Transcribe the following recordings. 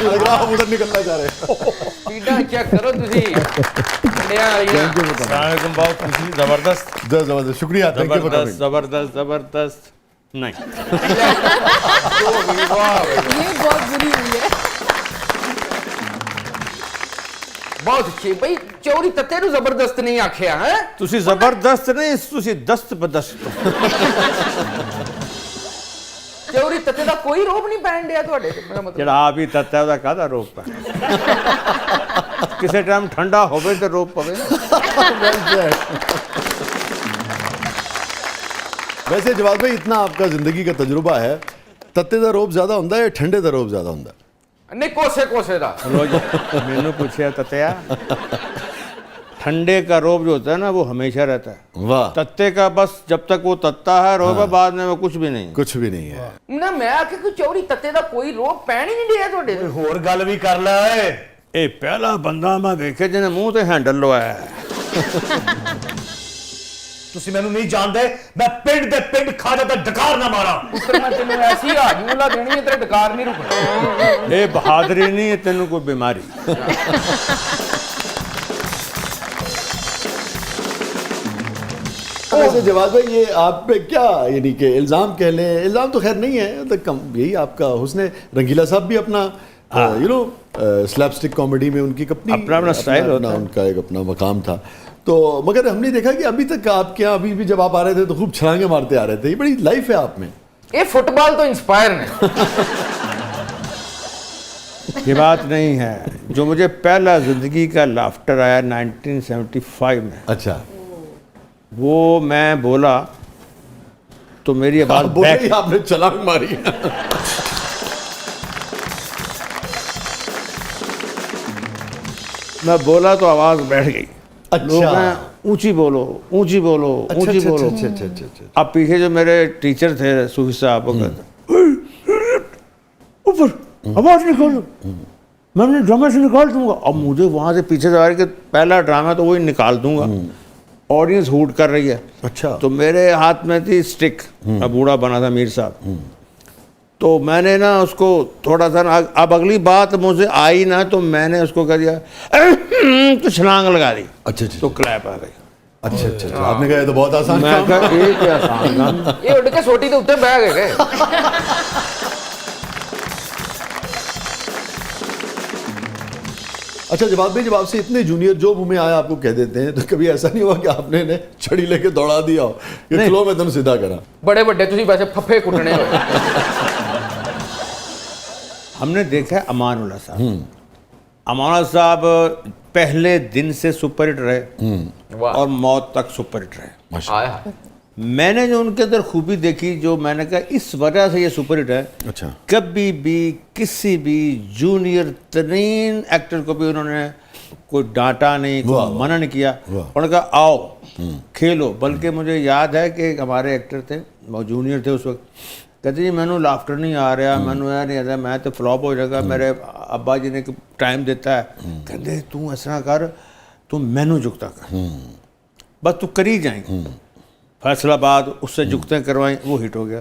लग रहा आप उधर निकलना चाह रहे हो। पीड़ा चेक करो तुसी इंडिया अस्सलामुअलैकुम, बहुत खुशी, जबरदस्त जबरदस्त, शुक्रिया, थैंक यू फॉर जबरदस्त कमिंग। जबरदस्त जबरदस्त। नहीं, ये बहुत बुरी हुई है। बहुत अच्छी भाई, चौरी तत्ते नु जबरदस्त नहीं आखिया है। तुसी जबरदस्त नहीं, तुसी दस्त बदस्त हो। चौरी तत्ते दा कोई रोप नहीं पैन दिया ਤੁਹਾਡੇ ਤੇ, ਮੇਰਾ ਮਤਲਬ ਜਿਹੜਾ ਆਪ ਹੀ ਤੱਤਾ ਉਹਦਾ ਕਾਹਦਾ ਰੋਪ ਹੈ। ਕਿਸੇ ਟਾਈਮ ਠੰਡਾ ਹੋਵੇ ਤੇ ਰੋਪ ਪਵੇ। वैसे जवाब भाई, इतना आपका जिंदगी का तजुर्बा है, तत्ते दा रोब ज्यादा होंदा है या ठंडे दा रोब ज्यादा होंदा है? ਨਹੀਂ ਕੋਸੇ ਕੋਸੇ ਦਾ रोज मैंने पूछा तत्या, ठंडे का रोब जो होता है ना वो हमेशा रहता है, वाह, तत्ते का बस जब तक वो तत्ता है रोब है, बाद में वो कुछ भी नहीं। कुछ भी नहीं है। ਨਾ ਮੈਂ ਆਖਿਆ ਕਿ ਚੌਰੀ ਤੱਤੇ ਦਾ ਕੋਈ ਰੋਪ ਪੈਣ ਹੀ ਨਹੀਂ ਦਿਆ ਤੁਹਾਡੇ ਤੇ। ਹੋਰ ਗੱਲ ਵੀ ਕਰ ਲੈ ਓਏ। ਇਹ ਪਹਿਲਾ ਬੰਦਾ ਮੈਂ ਵੇਖਿਆ ਜਿਹਨੇ ਮੂੰਹ ਤੇ ਹੈਂਡਲ ਲਵਾਇਆ ਹੈ। ਤੁਸੀਂ ਮੈਨੂੰ ਨਹੀਂ ਜਾਣਦੇ, ਮੈਂ ਪਿੰਡ ਦੇ ਪਿੰਡ ਖਾ ਜਾ ਤਾਂ ਡਕਾਰ ਨਾ ਮਾਰਾਂ। ਪੁੱਤਰ ਮੈਂ ਤੈਨੂੰ ਐਸੀ ਹਾਜੂਲਾ ਦੇਣੀ ਹੈ ਤੇਰੇ ਡਕਾਰ ਨਹੀਂ ਰੁਕਣਾ। ਇਹ ਬਹਾਦਰੀ ਨਹੀਂ ਹੈ, ਤੈਨੂੰ ਕੋਈ ਬਿਮਾਰੀ। वैसे जवाब भाई, ये आप पे क्या यानी कि इल्ज़ाम कह लें, इल्ज़ाम तो खैर नहीं है, तो कम यही आपका हुस्न है। रंगीला साहब भी अपना यू नो स्लैपस्टिक कॉमेडी में उनकी अपना स्टाइल होता है, उनका एक अपना मकाम था। तो मगर हमने देखा कि अभी तक आपके यहाँ अभी भी जब आप आ रहे थे तो खूब छलांगे मारते आ रहे थे। ये बड़ी लाइफ है आप में। ਇਹ ਫੁੱਟਬਾਲ ਤੋਂ ਇੰਸਪਾਇਰ ਨੇ। ये बात नहीं है। जो मुझे पहला जिंदगी का लाफ्टर आया 1975 में, अच्छा, वो मैं बोला तो मेरी आवाज आप बोले बैक, ही आपने छलांग मारी। मैं बोला तो आवाज बैठ गई। अच्छा। लोग कहें, ऊंची बोलो ऊंची बोलो अच्छा, ऊंची अच्छा, बोलो। अच्छा, अच्छा, अच्छा, अच्छा। अब पीछे जो मेरे टीचर थे सूफी साहब, वो कहते ऊपर आवाज निकालो, मैंने ड्रामा से निकाल दूंगा। अब मुझे वहां से पीछे से आ रही कि पहला ड्रामा तो वही निकाल दूंगा, ऑडियंस हूट कर रही है। अच्छा, तो मेरे हाथ में थी स्टिक, अब बूढ़ा बना था मीर साहब। तो मैंने ना उसको थोड़ा सा ना, अब अगली बात मुझे आई ना तो मैंने उसको कह दिया तो छलांग लगा दी, अच्छा, अच्छा, तो क्लैप आ गई। अच्छा, अच्छा, अच्छा। आपने कहा ये तो बहुत आसान मैं काम है। कहा ये क्या आसान काम। ਇਹ ਉੱਡ ਕੇ ਸੋਟੀ ਦੇ ਉੱਤੇ ਬਹਿ ਗਏ। अच्छा जवाब भाई, जब आपसे इतने जूनियर जो मुंह में आया आपको कह देते हैं, तो कभी ऐसा नहीं हुआ कि आपने ने छड़ी लेके दौड़ा दिया हो कि खलो मैं तुम सीधा करा? ਬੜੇ ਵੱਡੇ ਤੁਸੀਂ ਵੈਸੇ ਫੱਫੇ ਕੁੱਟਣੇ ਹੋਏ। हमने देखा अमानुल्लाह साहब, अमानुल्लाह साहब पहले दिन से सुपरहिट रहे वाह। और मौत तक सुपरहिट रहे। ਆਇਆ ਹਾਏ। मैंने जो उनके अंदर खूबी देखी, जो मैंने कहा इस वजह से ये सुपरहिट है, अच्छा, कभी भी किसी भी जूनियर तरीन एक्टर को भी उन्होंने कोई डांटा नहीं, वाह, कोई मना नहीं किया। वाह। उन्होंने कहा आओ खेलो। बल्कि मुझे याद है कि एक हमारे एक्टर थे, वो जूनियर थे उस वक्त, कहते जी मैनू लाफ्टर नहीं आ रहा, मैनू यह नहीं आता, मैं तो फ्लॉप हो जाएगा, मेरे अब्बा जी ने टाइम देता है। कहते तू ऐसा कर, तू मैनू जुगता कर, बस तू करी जाएंगे। फैसलाबाद उससे जुगतें करवाई, वो हिट हो गया।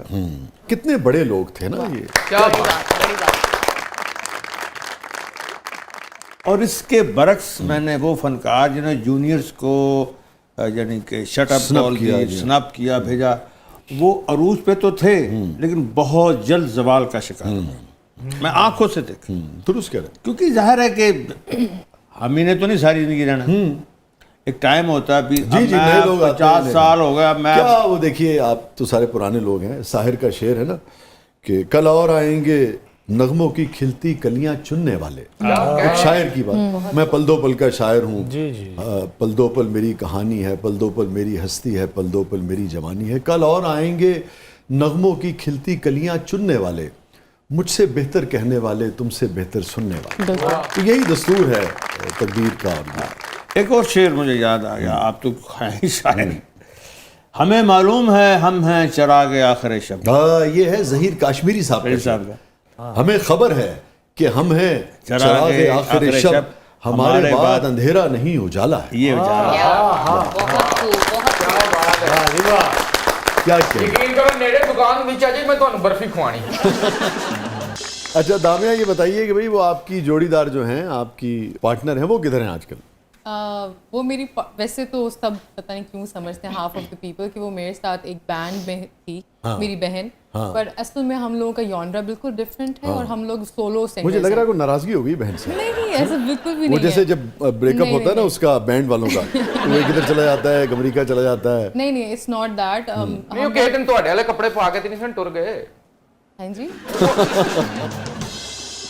कितने बड़े लोग थे ना ये। क्या बात, बड़ी बात। और इसके बरक्स मैंने वो फनकार जिन्होंने जूनियर्स को यानी कि शट अप Snub कॉल किया, दी, जी। स्नैप किया, भेजा, वो अरूज पे तो थे लेकिन बहुत जल्द जवाल का शिकार हुए। मैं आंखों से देख, दुरुस्त कह रहे हैं। क्योंकि जाहिर है कि हम ही ने तो नहीं सारी जिंदगी रहना, एक टाइम होता है। जी, जी, नए लोग आते हैं, 50 साल हो गया मैं। क्या वो देखिए, आप तो सारे पुराने लोग हैं। साहिर का शेर है ना कि कल और आएंगे नगमों की खिलती कलियां चुनने वाले। एक शायर की बात। मैं पल दो पल का शायर हूँ। पल दो पल मेरी कहानी है, पल दो पल मेरी हस्ती है, पल दो पल मेरी जवानी है। कल और आएंगे नगमों की खिलती कलियां चुनने वाले, मुझसे बेहतर कहने वाले, तुमसे बेहतर सुनने वाले। तो यही दस्तूर है तकदीर का। एक और शेर मुझे याद आ गया, आप तो हैं ही शायर। हमें मालूम है हम हैं चिराग आखिर शब। ये है जहीर काश्मीरी साहब का साहब शेर। का। हमें खबर है कि हम हैं चिराग आखिर शब, हमारे बाद अंधेरा नहीं उजाला है। ये उजाला। बहुत खूब, बहुत खूब। क्या कहना। ਯਕੀਨ ਕਰੋ ਨੇੜੇ ਦੁਕਾਨ ਵਿੱਚ ਆ ਜੇ ਮੈਂ ਤੁਹਾਨੂੰ ਬਰਫੀ ਖਵਾਣੀ। अच्छा दामिया, ये बताइए कि भाई वो आपकी जोड़ीदार जो हैं, आपकी पार्टनर हैं, वो किधर हैं आजकल? वो मेरी वैसे तो सब पता नहीं क्यों समझते हैं हाफ ऑफ द पीपल कि वो मेरे साथ एक बैंड में थी, मेरी बहन, पर असल में हम लोगों का जॉनरा बिल्कुल डिफरेंट है और हम लोग सोलो सिंगर्स मुझे लग रहा है कोई नाराजगी हो गई बहन से। नहीं ऐसा बिल्कुल भी वो नहीं जैसे है। जब ब्रेकअप होता है ना उसका बैंड वालों का, तो वो किधर चला जाता है, अमेरिका चला जाता है। नहीं इट्स नॉट दैट। नहीं ਉਹ ਕਿਸੇ ਦਿਨ ਤੁਹਾਡੇ ਵਾਲੇ ਕੱਪੜੇ ਪਾ ਕੇ ਤੇ ਨਹੀਂ ਸਨ ਟੁਰ ਗਏ। हाँ जी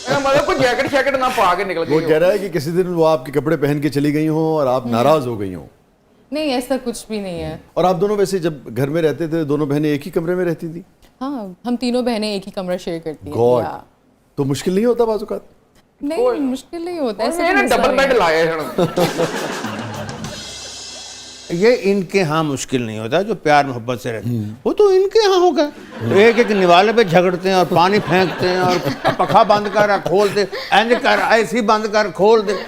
ਇਹਦਾ ਮਤਲਬ ਕੋਈ ਜੈਕਟ ਸ਼ੈਕਟ ਨਾ ਪਾ ਕੇ ਨਿਕਲ वो ਗਏ कह रहा है कि किसी दिन वो आपके कपड़े पहन के चली गई हों और आप नाराज हो गई हों। नहीं ऐसा कुछ भी नहीं है। और आप दोनों वैसे जब घर में रहते थे, दोनों बहनें एक ही कमरे में रहती थी? हाँ हम तीनों बहनें एक ही कमरा शेयर करती हैं। गॉड, या- तो मुश्किल नहीं होता बाज़-औक़ात? नहीं मुश्किल नहीं होता ऐसा ਇਹਨੇ कोई मसला ਡਬਲ नहीं ਬੈੱਡ है। ਲਾਏ ਹਨ। ये इनके यहाँ मुश्किल नहीं होता जो प्यार मोहब्बत से रहते हैं, वो तो इनके यहाँ होगा। तो एक एक निवाले पे झगड़ते हैं और पानी फेंकते हैं और पखा बंद कर खोल दे, इंज कर ऐसी बंद कर खोल दे।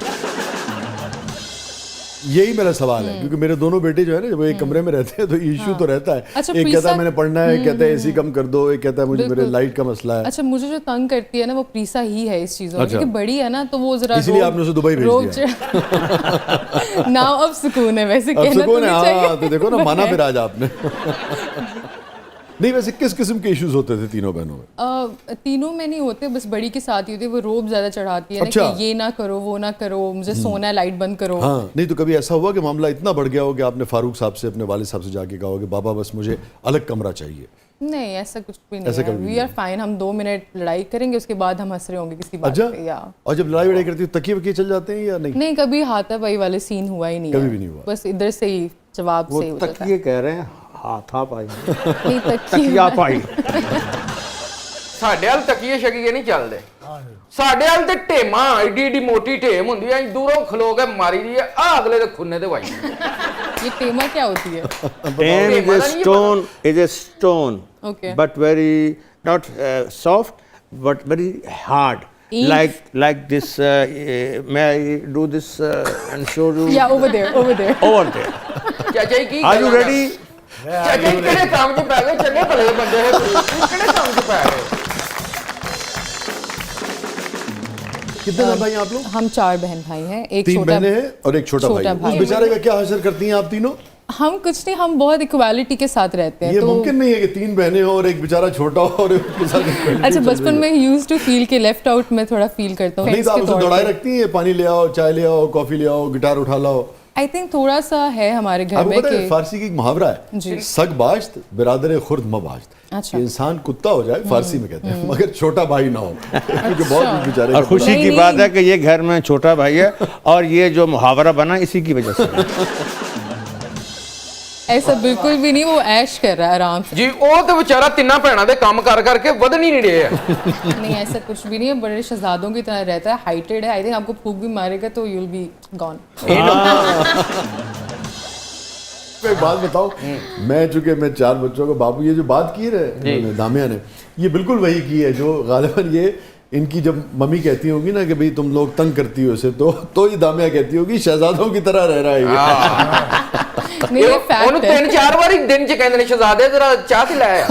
यही मेरा सवाल है, क्योंकि मेरे दोनों बेटे जो है ना, जब वो एक कमरे में रहते हैं तो इश्यू तो रहता है। अच्छा, एक कहता है प्रीसा- मैंने पढ़ना है, एक कहता है एसी कम कर दो, एक कहता है मुझे मेरे बिल्कुल। लाइट का मसला है। अच्छा मुझे जो तंग करती है ना वो प्रीसा ही है इस चीजों में, अच्छा। क्योंकि बड़ी है ना तो वो जरा इसीलिए आपने उसे दुबई भेज दिया ना अब सुकून है वैसे अब कहना तो सुकून है, नहीं चाहिए। हाँ, तो देखो ना, माना फिर आज आपने। नहीं, वैसे किस किस्म के इश्यूज होते थे तीनों बहनों में? तीनों में नहीं होते, बस बड़ी के साथ ही होते। वो रोब ज्यादा चढ़ाती है अच्छा। ना कि ये ना करो वो ना करो, मुझे सोना है, लाइट बंद करो। हाँ, नहीं तो कभी ऐसा हुआ कि मामला इतना बढ़ गया हो कि आपने फारूक साहब से, अपने वालिद साहब से जाके कहा हो कि बाबा बस मुझे अलग कमरा चाहिए? नहीं ऐसा कुछ भी ऐसा नहीं है। कभी वी आर फाइन, हम 2 मिनट लड़ाई करेंगे उसके बाद हम हंस रहे होंगे किसी बात अच्छा, पे। या और जब लड़ाई वड़ाई करती हो तकिए वकिए चल जाते हैं या नहीं? नहीं कभी हाथापाई वाले सीन हुआ ही नहीं कभी है। भी नहीं हुआ। बस इधर से ही जवाब वो से ही हो जाता है। तकिए कह रहे हैं, हाथा पाई नहीं तकिया पाई। ਸਾਡੇ ਵਾਲ ਤਕੀਏ ਸ਼ਕੀਏ ਨਹੀਂ ਚੱਲਦੇ। ਸਾਡੇ ਵਾਲ ਤੇ ਢੇਮਾਂ ਏਡੀ ਏਡੀ ਮੋਟੀ ਢੇਮ ਹੁੰਦੀ ਐ, ਦੂਰੋਂ ਖਲੋ ਕੇ ਮਾਰੀ ਦੀ ਐ, ਆ ਅਗਲੇ ਦੇ ਖੁੰਨੇ ਤੇ ਵਾਈ। ये टेमा क्या होती है? Pen is a stone, is a stone, Okay. but very not soft, but very hard. Ink. Like this. May I do this and show you Yeah, over there. over there? ਚਾਚਾ ਜੀ ਕੀ Are you ਗੱਲਾਂ ready? ਚਾਚਾ ਜੀ ਕਿਹੜੇ ਕੰਮ 'ਚ ਪੈ ਗਏ? ਚੰਗੇ ਭਲੇ ਬੰਦੇ ਹੈ, ਕਿਹੜੇ ਕੰਮ 'ਚ ਪੈ ਗਏ? कितने ना भाई आप लोग? हम 4 बहन भाई हैं, एक 3 छोटा बहनें हैं और एक छोटा भाई है। भाई। उस बेचारे का क्या हासिल करती हैं आप तीनों? हम कुछ नहीं, हम बहुत इक्वालिटी के साथ रहते हैं। ये तो मुमकिन नहीं है कि 3 बहनें हो और एक बेचारा छोटा हो और उसके साथ equality अच्छा चल बचपन रही में यूज टू फील के लेफ्ट आउट में थोड़ा फील करता हो। हूँ नहीं तो आप उसे दौड़ाए रखती हैं, पानी ले आओ, चाय ले आओ, कॉफी ले आओ, गिटार उठा लाओ। आई थिंक थोड़ा सा है हमारे घर आपको में पता है कि फारसी की एक मुहावरा है, जी। सग बाश्त बिरादर खुर्द मबाश्त। अच्छा। कि इंसान कुत्ता हो जाए फारसी में कहते हैं, मगर छोटा भाई ना हो। क्योंकि बहुत बेचारे और खुशी नहीं, की नहीं। बात है कि ये घर में छोटा भाई है और ये जो मुहावरा बना इसी की वजह से। ऐसा बिल्कुल भी नहीं, वो ऐश कर रहा है आराम से। ਜੀ ਉਹ ਤੇ ਵਿਚਾਰਾ ਤਿੰਨਾਂ ਭੈਣਾਂ ਦੇ ਕੰਮ ਕਰ ਕਰਕੇ ਵਧਣ ही नहीं ਰਹੇ। नहीं ऐसा कुछ भी नहीं है, बड़े शहजादों की तरह रहता है, हाइटेड है। आई थिंक आपको फूक भी मारेगा तो यू विल बी गॉन। एक बात बताओ, मैं चूंकि मैं 4 बच्चों का बाबू, ये जो बात की है इन्होंने, दामिया ने, ये बिल्कुल वही की है जो गालिबन ये इनकी जब मम्मी कहती होगी ना कि भाई तुम लोग तंग करती हो इसे, तो ये दामिया कहती होगी शहजादों की तरह रह रहा है ये। नहीं ये ਉਹਨੂੰ फैक्ट है। 3-4 ਵਾਰੀ ਦਿਨ 'ਚ ਕਹਿੰਦੇ ਨੇ ਸ਼ਹਜ਼ਾਦੇ ਜ਼ਰਾ ਚਾਹ ਤੇ ਲੈ ਆ।